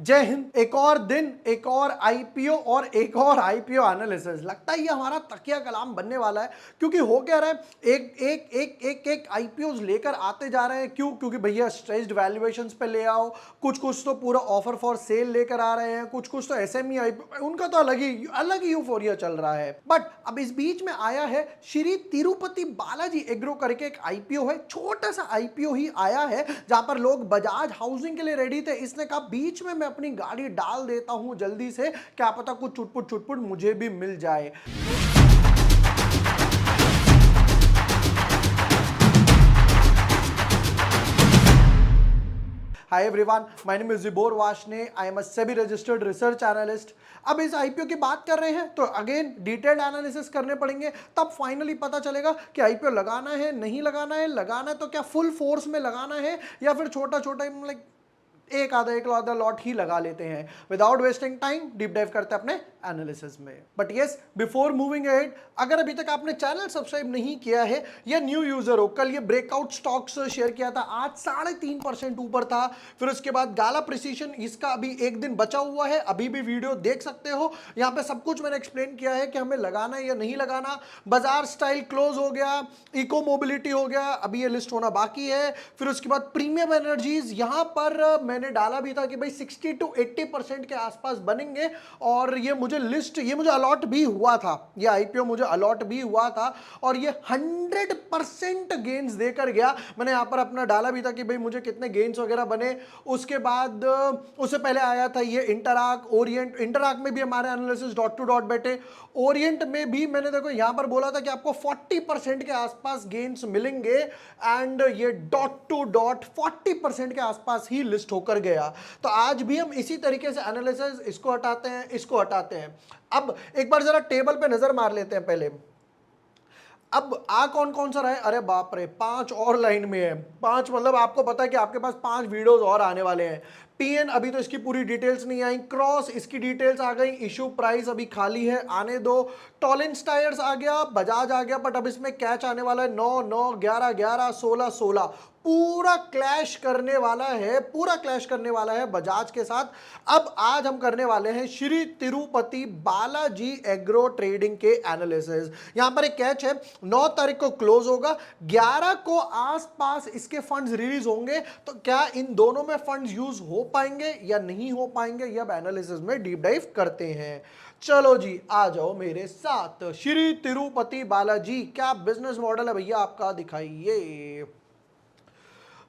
जय हिंद। एक और दिन, एक और आईपीओ और एक और आईपीओ एनालिसिस। लगता है ये हमारा तकिया कलाम बनने वाला है, क्योंकि हो क्या रहा है, एक एक एक एक एक आईपीओज लेकर आते जा रहे हैं। क्यों? क्योंकि भैया स्ट्रेस्ड वैल्यूएशंस पे ले आओ, कुछ कुछ तो पूरा ऑफर फॉर सेल लेकर आ रहे हैं, कुछ कुछ तो एसएमई आईपीओ, उनका तो अलग ही यूफोरिया चल रहा है। बट अब इस बीच में आया है श्री तिरुपति बालाजी एग्रो करके एक आईपीओ है, छोटा सा आईपीओ ही आया है, जहां पर लोग बजाज हाउसिंग के लिए रेडी थे। इसने कहा बीच में मैं अपनी गाड़ी डाल देता हूं जल्दी से, क्या पता कुछ चुटपुट चुटपुट मुझे भी मिल जाए। Hi everyone, my name is Zibor Washne. I am a SEBI registered research analyst. अब इस आईपीओ की बात कर रहे हैं तो अगेन डिटेल्ड एनालिसिस करने पड़ेंगे, तब फाइनली पता चलेगा कि आईपीओ लगाना है, नहीं लगाना है, लगाना है तो क्या फुल फोर्स में लगाना है या फिर छोटा छोटा लाइक एक आधा लॉट ही लगा लेते हैं। Without wasting time deep dive करते हैं अपने एनालिसिस में। But yes, before moving ahead, अगर अभी तक आपने चैनल सब्सक्राइब नहीं किया है या न्यू यूजर हो, कल ये ब्रेकआउट स्टॉक्स शेयर किया था, आज 3.5% ऊपर था। फिर उसके बाद गाला प्रिसीजन, इसका अभी एक दिन बचा हुआ है, अभी भी वीडियो देख सकते हो। यहाँ पे सब कुछ मैंने एक्सप्लेन किया है कि हमें लगाना है या नहीं लगाना। बाजार स्टाइल क्लोज हो गया, इको मोबिलिटी हो गया, अभी ये लिस्ट होना बाकी है। फिर उसके बाद प्रीमियम एनर्जीज, यहां पर मैंने डाला भी था कि भाई 60 to 80% के आसपास बनेंगे, और ये मुझे अलॉट भी हुआ था, ये आईपीओ मुझे अलॉट भी हुआ था, और ये 100% गेन्स देकर गया। मैंने यहां पर अपना डाला भी था कि भाई मुझे कितने गेन्स वगैरह बने। उसके बाद उससे पहले आया था ये इंटराक, ओरिएंट। इंटराक में भी हमारे एनालिसिस डॉट टू डॉट बैठे, ओरिएंट में भी मैंने देखो यहां पर बोला था कि आपको 40% के आसपास गेन्स मिलेंगे, एंड ये डॉट टू डॉट 40% के आसपास ही लिस्ट होकर गया। तो आज भी हम इसी तरीके से एनालिसिस, इसको हटाते हैं, इसको हटाते हैं। अब एक बार जरा टेबल पे नजर मार लेते हैं पहले। अब आ कौन कौन सा रहा है? अरे बाप रे, 5 और लाइन में है। 5 मतलब आपको पता है कि आपके पास 5 वीडियोस और आने वाले हैं। पीएन अभी तो इसकी पूरी डिटेल्स नहीं आई, क्रॉस इसकी डिटेल्स आ गई, इशू प्राइस अभी खाली है, आने दो। टॉलिंस टायर्स आ गया, बजाज आ गया, बट अब इसमें कैच आने वाला है 9 9 11 11 16 16, पूरा क्लैश करने वाला है, पूरा क्लैश करने वाला है बजाज के साथ। अब आज हम करने वाले हैं श्री तिरुपति बालाजी एग्रो ट्रेडिंग के एनालिसिस। यहां पर एक कैच है, 9 तारीख को क्लोज होगा, 11 को आसपास इसके फंड्स रिलीज होंगे। तो क्या इन दोनों में फंड्स यूज हो पाएंगे या नहीं हो पाएंगे, ये अब एनालिसिस में डीप डाइव करते हैं। चलो जी, आ जाओ मेरे साथ। श्री तिरुपति बालाजी, क्या बिजनेस मॉडल है भैया आपका, दिखाइए।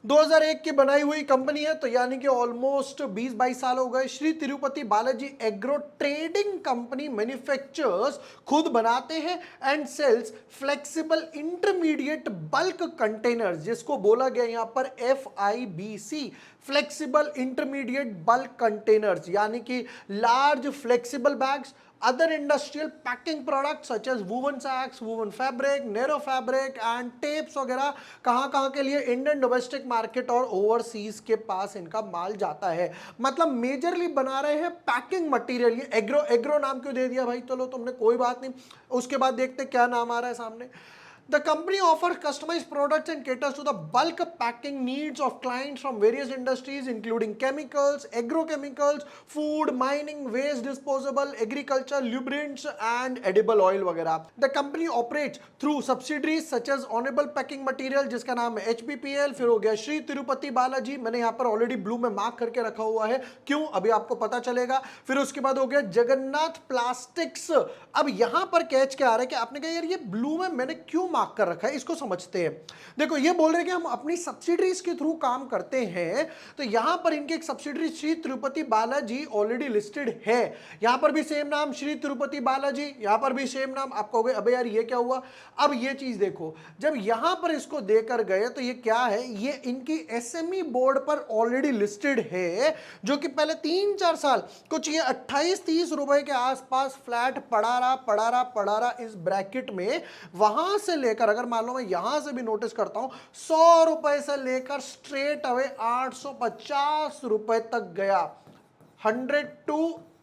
2001 की बनाई हुई कंपनी है, तो यानी कि ऑलमोस्ट 20-22 साल हो गए। Shri Tirupati Balaji agro trading company manufactures, खुद बनाते हैं and sales flexible intermediate bulk containers, जिसको बोला गया यहां पर FIBC, flexible intermediate bulk containers, यानी कि large flexible bags, other industrial packing products such as woven sacks, woven fabric, narrow fabric and tapes वगैरह, कहां के लिए? इंडियन डोमेस्टिक मार्केट और ओवरसीज के पास इनका माल जाता है। मतलब मेजरली बना रहे हैं पैकिंग मटेरियल। ये एग्रो, एग्रो नाम क्यों दे दिया भाई? चलो तुमने, कोई बात नहीं, उसके बाद देखते क्या नाम आ रहा है सामने। The company offers customized products and caters to the bulk packing needs of clients from various industries including chemicals, agrochemicals, food, mining, waste disposable, agriculture, lubricants and edible oil वगैरह। The company operates through subsidiaries such as Honorable Packing Material, जिसका नाम है HPPL। फिर हो गया श्री तिरुपति बालाजी, मैंने यहाँ पर ऑलरेडी ब्लू में मार्क करके रखा हुआ है, क्यों अभी आपको पता चलेगा। फिर उसके बाद हो गया जगन्नाथ प्लास्टिक्स। अब यहाँ पर कैच क्या आ रहा है कि आपने कहा यार ये ब्लू में मैंने क्यों मार्क कर रखा है, इसको समझते हैं। देखो ये बोल रहे हैं कि हम अपनी सब्सिडीज के थ्रू काम करते हैं, तो यहां पर इनके एक subsidiary Shri Tirupati Balaji already listed है। यहां पर भी सेम नाम श्री तिरुपति बालाजी, यहां पर भी सेम नाम। आप कहोगे अबे यार ये क्या हुआ? अब ये चीज देखो, जब यहां पर इसको देकर गए तो ये क्या है, ये इनकी एसएमई बोर्ड पर ऑलरेडी लिस्टेड है, जो कि पहले 3-4 साल कुछ ये 28-30 रुपए के आसपास फ्लैट पड़ा रहा इस ब्रैकेट में। वहां से लेकर, अगर मान लो मैं यहां से भी नोटिस करता हूं, 100 रुपए से लेकर स्ट्रेट अवे 850 रुपए तक गया, 100 to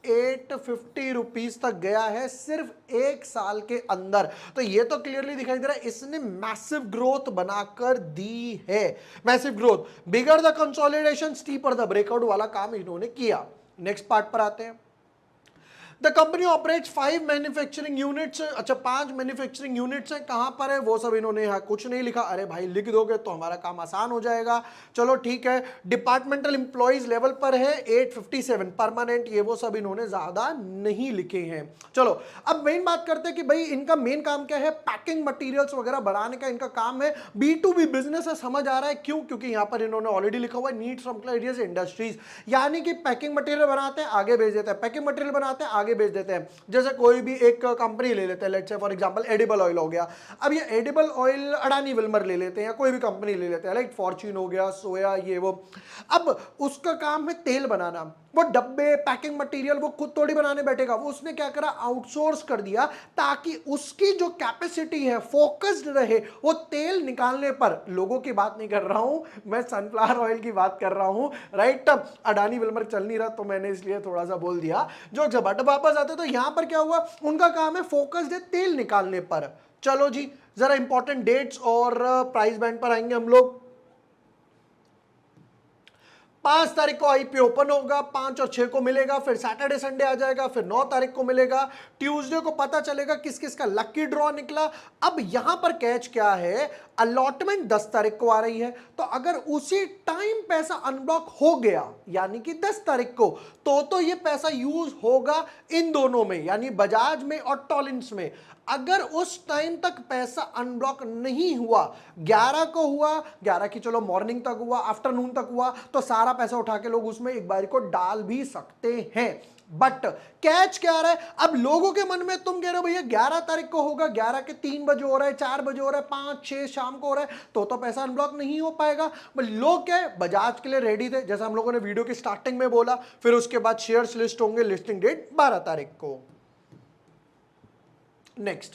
850 रुपीज तक गया है सिर्फ एक साल के अंदर। तो ये तो क्लियरली दिखाई दे रहा है इसने मैसिव ग्रोथ बनाकर दी है। Massive growth, bigger the consolidation, steeper the breakout वाला काम इन्होंने किया। नेक्स्ट पार्ट पर आते हैं। The company operates 5 manufacturing units. अच्छा 5 मैन्युफैक्चरिंग यूनिट्स हैं, कहां पर है वो सब इन्होंने यहाँ कुछ नहीं लिखा। अरे भाई लिख दोगे तो हमारा काम आसान हो जाएगा। चलो ठीक है, डिपार्टमेंटल एम्प्लॉइज लेवल पर है 857, परमानेंट ये वो सब इन्होंने ज्यादा नहीं लिखे हैं। चलो अब मेन बात करते हैं कि भाई इनका मेन काम क्या है, पैकिंग मटीरियल्स वगैरह बनाने का इनका काम है। B2B बिजनेस है, समझ आ रहा है क्यों, क्योंकि यहाँ पर इन्होंने ऑलरेडी लिखा हुआ है नीड्स फ्रॉम क्लाइंट्स इंडस्ट्रीज, यानी कि पैकिंग मटेरियल बनाते हैं आगे भेज देते हैं, पैकिंग मटेरियल बनाते हैं आगे बेच देते हैं। जैसे कोई भी एक कंपनी ले लेते हैं, let's say for example edible oil हो गया। अब ये एडिबल ऑयल अडानी विल्मर ले लेते हैं या कोई भी कंपनी ले लेते हैं, लाइक फॉर्च्यून हो गया, सोया, ये वो। अब उसका काम है तेल बनाना, वो डब्बे पैकिंग मटेरियल वो खुद थोड़ी बनाने बैठेगा, वो उसने क्या करा, आउटसोर्स कर दिया ताकि उसकी जो कैपेसिटी है फोकस्ड रहे वो तेल निकालने पर। लोगों की बात नहीं कर रहा हूं मैं, सनफ्लावर ऑयल की बात कर रहा हूं, राइट। अडानी विल्मर चल नहीं रहा तो मैंने इसलिए थोड़ा सा बोल दिया जो जब वापस आते। तो यहां पर क्या हुआ, उनका काम है फोकस्ड है तेल निकालने पर। चलो जी जरा इंपॉर्टेंट डेट्स और प्राइस बैंड पर आएंगे हम लोग। 5 तारीख को आईपीओ ओपन होगा, 5 और 6 को मिलेगा, फिर सैटरडे संडे आ जाएगा, फिर 9 तारीख को मिलेगा, ट्यूसडे को पता चलेगा किस किस का लकी ड्रॉ निकला। अब यहां पर कैच क्या है, अलॉटमेंट 10 तारीख को आ रही है, तो अगर उसी टाइम पैसा अनब्लॉक हो गया यानी कि 10 तारीख को, तो ये पैसा यूज होगा इन दोनों में, यानी बजाज में और टॉलिंस में। अगर उस टाइम तक पैसा अनब्लॉक नहीं हुआ, 11 को हुआ, 11 की चलो मॉर्निंग तक हुआ, आफ्टरनून तक हुआ, तो सारा पैसा उठा के लोग उसमें एक बार को डाल भी सकते हैं। बट कैच क्या रहा है, अब लोगों के मन में तुम कह रहे हो भैया 11 तारीख को होगा, 11 के 3 बजे हो रहा है, 4 बजे हो रहा है, 5 6 शाम को हो रहा है, तो पैसा अनब्लॉक नहीं हो पाएगा। लोग क्या है, बजाज के लिए रेडी थे, जैसा हम लोगों ने वीडियो की स्टार्टिंग में बोला। फिर उसके बाद शेयर्स लिस्ट होंगे, लिस्टिंग डेट 12 तारीख को। नेक्स्ट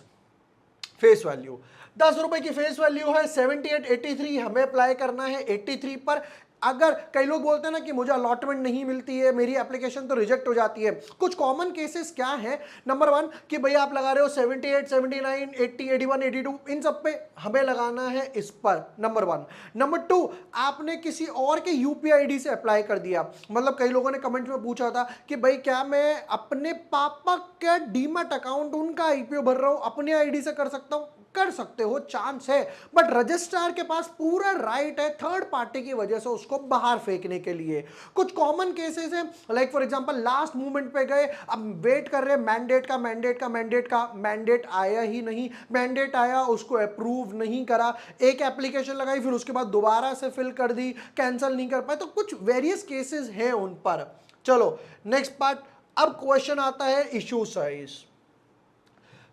फेस वैल्यू, 10 रुपए की फेस वैल्यू है, 7883 हमें अप्लाई करना है 83 पर। अगर कई लोग बोलते हैं ना कि मुझे अलॉटमेंट नहीं मिलती है, मेरी एप्लीकेशन तो रिजेक्ट हो जाती है, कुछ कॉमन केसेस क्या है। नंबर 1 कि भैया आप लगा रहे हो 78 79 80 81 82, इन सब पे हमें लगाना है इस पर, नंबर 1। नंबर 2, आपने किसी और के यूपीआई आईडी से अप्लाई कर दिया। मतलब कई लोगों ने कमेंट में पूछा था कि भाई क्या मैं अपने पापा का डीमैट अकाउंट, उनका आईपीओ भर रहा हूं, अपने आईडी से कर सकता हूं? कर सकते हो, चांस है, बट रजिस्ट्रार के पास पूरा राइट है थर्ड पार्टी की वजह से उसको बाहर फेंकने के लिए। कुछ कॉमन केसेस हैं, like for example last movement पे गए, अब वेट कर रहे हैं मैंडेट आया ही नहीं, मैंडेट आया उसको अप्रूव नहीं करा, एक एप्लीकेशन लगाई फिर उसके बाद दोबारा से फिल कर दी, कैंसिल नहीं कर पाए, तो कुछ वेरियस केसेस हैं उन पर। चलो नेक्स्ट पार्ट, अब क्वेश्चन आता है इशू साइज।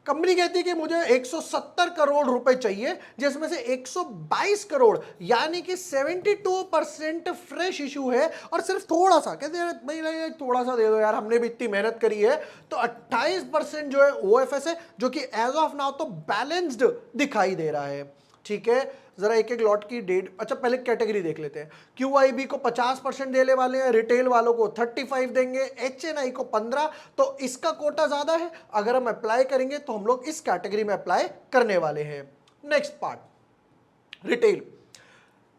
कंपनी कहती है कि मुझे 170 करोड़ रुपए चाहिए, जिसमें से 122 करोड़ यानी कि 72% फ्रेश इशू है, और सिर्फ थोड़ा सा कहते हैं भाई थोड़ा सा दे दो यार, हमने भी इतनी मेहनत करी है। तो 28% जो है ओएफएस है, जो कि एज ऑफ नाउ तो बैलेंस्ड दिखाई दे रहा है। ठीक है, जरा एक एक लॉट की डेट, अच्छा पहले कैटेगरी देख लेते हैं। क्यूआईबी को 50% देने वाले हैं, रिटेल वालों को 35 देंगे, एचएनआई को 15, तो इसका कोटा ज्यादा है, अगर हम अप्लाई करेंगे तो हम लोग इस कैटेगरी में अप्लाई करने वाले हैं। नेक्स्ट पार्ट रिटेल,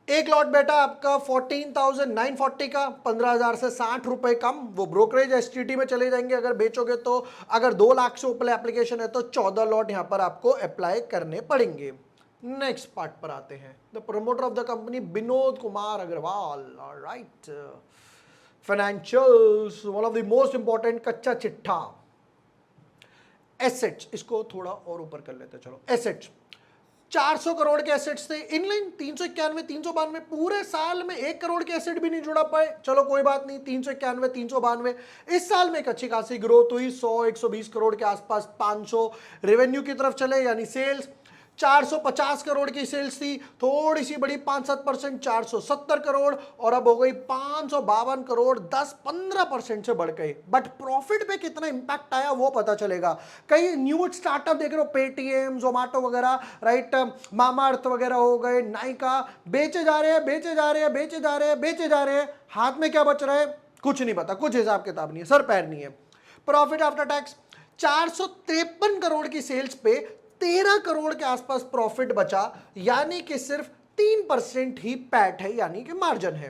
एक लॉट बेटा आपका 14,940 का, 15,000 से 60 रुपए कम, वो ब्रोकरेज एसटीटी में चले जाएंगे अगर बेचोगे तो। अगर 2 लाख से ऊपर एप्लीकेशन है तो 14 लॉट यहां पर आपको अप्लाई करने पड़ेंगे। नेक्स्ट पार्ट पर आते हैं, the promoter of the company Vinod Kumar Agarwal, right. Financials, one of the most important, कच्चा चिट्ठा। एसेट्स, इसको थोड़ा और ऊपर कर लेते हैं, चलो एसेट्स 400 करोड़ के एसेट्स थे, इनलाइन 391 392, पूरे साल में 1 करोड़ के एसेट भी नहीं जुड़ा पाए। चलो कोई बात नहीं, 391 392, इस साल में एक अच्छी खासी ग्रोथ हुई, 100 120 करोड़ के आसपास, 500 रेवेन्यू की तरफ चले, यानी सेल्स 450 करोड़ की सेल्स थी, थोड़ी सी बड़ी 5-7%, 470 करोड़, और अब हो गई 552 करोड़, 10-15% से बढ़ गई। बट प्रॉफिट पे कितना इंपैक्ट आया वो पता चलेगा। कई न्यू स्टार्टअप देख रहे हो, पेटीएम, जोमेटो वगैरह, राइट, मामाअर्थ वगैरह हो गए, नाइका, बेचे जा रहे हैं, हाथ में क्या बच रहा है कुछ नहीं पता, कुछ हिसाब किताब नहीं है, सर पैर नहीं है। प्रॉफिट आफ्टर टैक्स 453 करोड़ की सेल्स पे 13 करोड़ के आसपास प्रॉफिट बचा, यानी कि सिर्फ 3% ही पैट है, यानी कि मार्जिन है।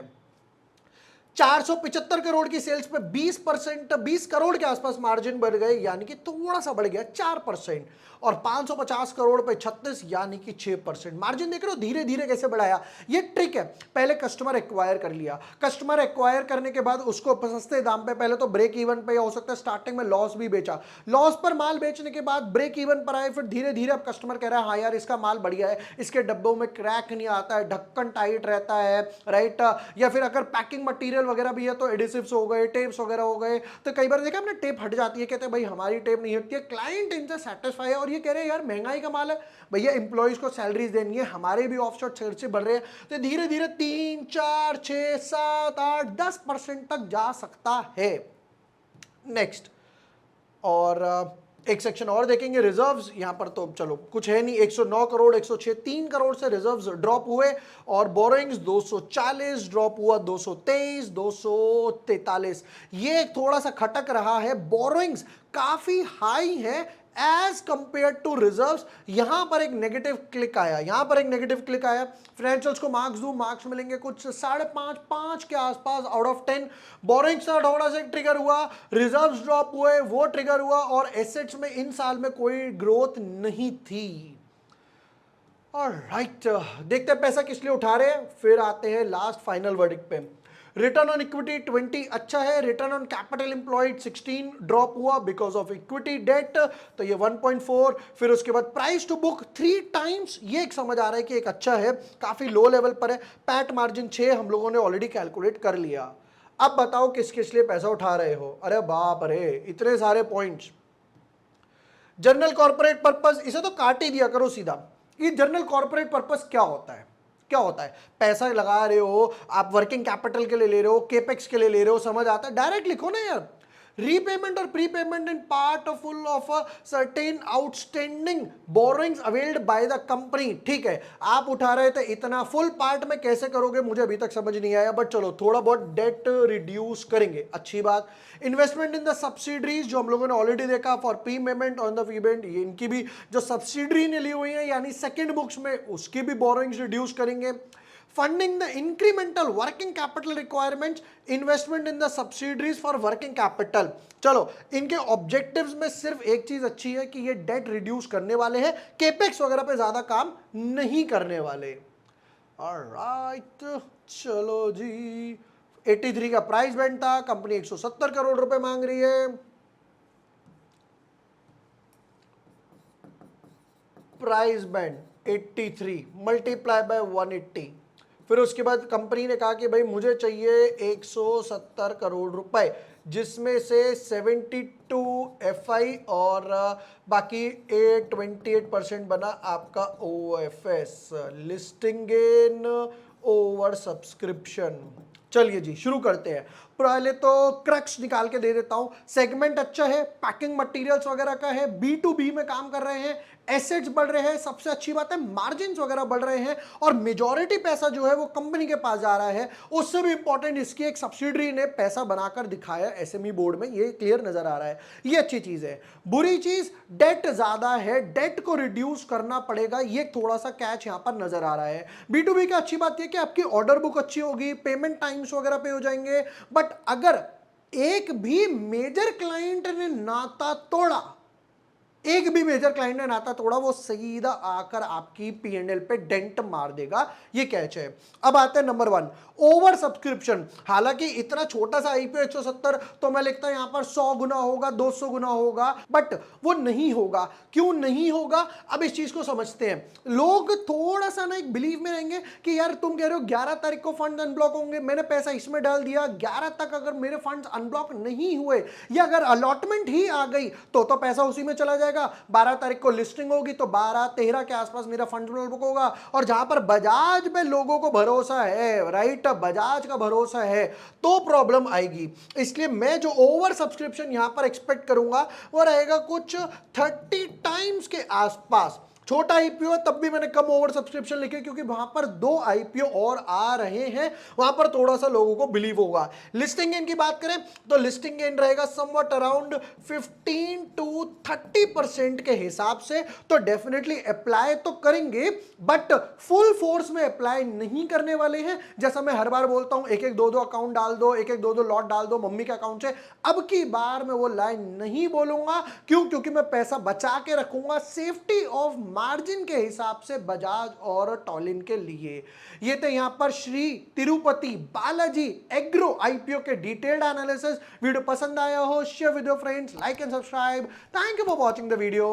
475 करोड़ की सेल्स पे 20%, 20 करोड़ के आसपास मार्जिन बढ़ गए, यानी कि थोड़ा सा बढ़ गया 4%। और 550 करोड़ पे 36, यानी कि 6% मार्जिन। देख रहे हो धीरे धीरे कैसे बढ़ाया। ये ट्रिक है, पहले कस्टमर एक्वायर कर लिया, कस्टमर एक्वायर करने के बाद उसको सस्ते दाम पे, पहले तो ब्रेक इवन पे, या हो सकता है स्टार्टिंग में लॉस भी बेचा, लॉस पर माल बेचने के बाद ब्रेक इवन पर आए, फिर धीरे धीरे अब कस्टमर कह रहा है हाँ यार इसका माल बढ़िया है, इसके डब्बों में क्रैक नहीं आता है, ढक्कन टाइट रहता है, राइट। या फिर अगर पैकिंग मटेरियल वगैरह भी है तो एडिसिव्स हो गए, टेप्स वगैरह हो गए, तो कई बार देखा हमने टेप हट जाती है, कहते हैं भाई हमारी टेप नहीं हटती है, क्लाइंट इनसे सेटिस्फाई है और ये कह रहे हैं यार महंगाई का माल है, भैया एम्प्लॉइज को सैलरीज देनी है, हमारे भी ऑफशोर खर्चे बढ़ रहे हैं, तो धीरे धीरे 3, 4, 6, 7, 8, 10% तक जा सकता है। नेक्स्ट, और एक सेक्शन और देखेंगे रिजर्व्स। यहां पर तो चलो कुछ है नहीं, 109 करोड़, 106, 3 करोड़ से रिजर्व्स ड्रॉप हुए, और बोरोइंग्स 240 ड्रॉप हुआ, 223, 243। ये थोड़ा सा खटक रहा है, बोरोइंग्स काफी हाई है एज कंपेयर टू रिजर्व्स। यहां पर एक नेगेटिव क्लिक आया, यहां पर एक नेगेटिव क्लिक आया। फाइनेंशियल्स को मार्क्स दूं, मार्क्स मिलेंगे कुछ 5.5, 5 के आसपास आउट ऑफ 10। बोरोइंग्स का थोड़ा सा ट्रिगर हुआ, रिजर्व्स ड्रॉप हुए, वो ट्रिगर हुआ, और एसेट्स में इन साल में कोई ग्रोथ नहीं थी। ऑलराइट, देखते हैं पैसा किस लिए उठा रहे हैं, फिर आते हैं लास्ट फाइनल वर्डिक्ट पे। रिटर्न ऑन इक्विटी 20 अच्छा है, return on capital employed 16 drop हुआ बिकॉज ऑफ इक्विटी डेट, तो ये 1.4। फिर उसके बाद प्राइस टू बुक 3 टाइम्स, ये एक समझ आ रहा है कि एक अच्छा है, काफी लो लेवल पर है। पैट मार्जिन 6 हम लोगों ने ऑलरेडी कैलकुलेट कर लिया। अब बताओ किस किस लिए पैसा उठा रहे हो। अरे बाप रे, इतने सारे पॉइंट्स। जनरल कॉर्पोरेट पर्पस, इसे तो काट ही दिया करो सीधा। ये जनरल कॉर्पोरेट पर्पस क्या होता है, क्या होता है? पैसा लगा रहे हो आप, वर्किंग कैपिटल के लिए ले रहे हो, केपेक्स के लिए ले रहे हो, समझ आता है, डायरेक्ट लिखो ना यार। रीपेमेंट और prepayment in part full of certain outstanding borrowings availed by the company. ठीक है, आप उठा रहे थे इतना, फुल पार्ट में कैसे करोगे मुझे अभी तक समझ नहीं आया, बट चलो थोड़ा बहुत डेट रिड्यूस करेंगे, अच्छी बात। इन्वेस्टमेंट इन द सब्सिडरीज, जो हम लोगों ने ऑलरेडी देखा, for prepayment on the payment, ये इनकी भी जो सब्सिडरी ने ली हुई है यानी सेकंड बुक्स में, उसकी भी बोरोइंग्स रिड्यूस करेंगे। Funding the incremental working capital requirements, investment in the subsidiaries for working capital. चलो इनके ऑब्जेक्टिव्स में सिर्फ एक चीज अच्छी है कि ये डेट रिड्यूस करने वाले हैं, केपेक्स वगैरह पे ज्यादा काम नहीं करने वाले। ऑलराइट, चलो जी, 83 का प्राइस बैंड था, कंपनी 170 करोड़ रुपए मांग रही है। प्राइस बैंड 83 मल्टीप्लाई बाय 180, फिर उसके बाद कंपनी ने कहा कि भाई मुझे चाहिए 170 करोड़ रुपए, जिसमें से 72 एफआई और बाकी 28% बना आपका OFS, listing gain over subscription. चलिए जी शुरू करते हैं। पहले तो क्रक्स निकाल के दे देता हूं। सेगमेंट अच्छा है, पैकिंग मटेरियल्स वगैरह का है, B2B में काम कर रहे हैं, एसेट्स बढ़ रहे हैं, सबसे अच्छी बात है मार्जिन्स वगैरह बढ़ रहे हैं, और मेजॉरिटी पैसा जो है वो कंपनी के पास जा रहा है। उससे भी इंपॉर्टेंट इसकी एक सब्सिडरी ने पैसा बनाकर दिखाया एसएमई बोर्ड में, ये क्लियर नजर आ रहा है, ये अच्छी चीज है। बुरी चीज डेट ज्यादा है, डेट को रिड्यूस करना पड़ेगा, ये थोड़ा सा कैच यहां पर नजर आ रहा है। B2B की अच्छी बात यह कि आपकी ऑर्डर बुक अच्छी होगी, पेमेंट टाइम्स वगैरह पे हो जाएंगे, बट अगर एक भी मेजर क्लाइंट ने नाता तोड़ा, एक भी मेजर क्लाइंट ने नाता तोड़ा, वो सीधा आकर आपकी P&L पे डेंट मार देगा, ये कैच है। अब आते हैं नंबर 1, ओवर सब्सक्रिप्शन। हालांकि इतना छोटा सा आईपीओ 170, तो मैं लिखता हूं यहां पर 100 गुना होगा, 200 गुना होगा, बट वो नहीं होगा। क्यों नहीं होगा, अब इस चीज को समझते हैं। लोग थोड़ा सा ना एक बिलीव में रहेंगे कि यार तुम कह रहे हो 11 तारीख को फंड अनब्लॉक होंगे, मैंने पैसा इसमें डाल दिया, 11 तक अगर मेरे फंड्स अनब्लॉक नहीं हुए या अगर अलॉटमेंट ही आ गई तो पैसा उसी में चला जाएगा। 12 तारीख को लिस्टिंग होगी तो 12-13 के आसपास मेरा फंड बुक होगा। और जहां पर बजाज में लोगों को भरोसा है, राइट, बजाज का भरोसा है, तो प्रॉब्लम आएगी। इसलिए मैं जो ओवर सब्सक्रिप्शन यहां पर एक्सपेक्ट करूंगा वो रहेगा कुछ 30 टाइम्स के आसपास। छोटा आईपीओ है तब भी मैंने कम ओवर सब्सक्रिप्शन लिखे क्योंकि वहां पर 2 आईपीओ और आ रहे हैं, वहां पर थोड़ा सा लोगों को बिलीव होगा। लिस्टिंग गेन की बात करें तो लिस्टिंग गेन रहेगा समवट अराउंड 15 to 30% के हिसाब से, तो डेफिनेटली अप्लाई तो करेंगे बट फुल फोर्स में अप्लाई नहीं करने वाले हैं। जैसा मैं हर बार बोलता हूं, एक एक दो दो अकाउंट डाल दो, एक एक दो दो लॉट डाल दो मम्मी के अकाउंट से, अब की बार मैं वो लाइन नहीं बोलूंगा। क्यों? क्योंकि मैं पैसा बचा के रखूंगा सेफ्टी ऑफ मार्जिन के हिसाब से बजाज और टॉलिन के लिए। ये थे यहां पर श्री तिरुपति बालाजी एग्रो आईपीओ के डिटेल्ड एनालिसिस। वीडियो पसंद आया हो, share with your friends, like and subscribe. Thank you for watching the video.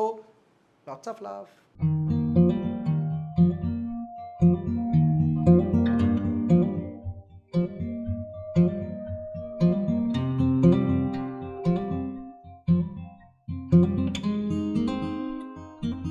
Lots of love.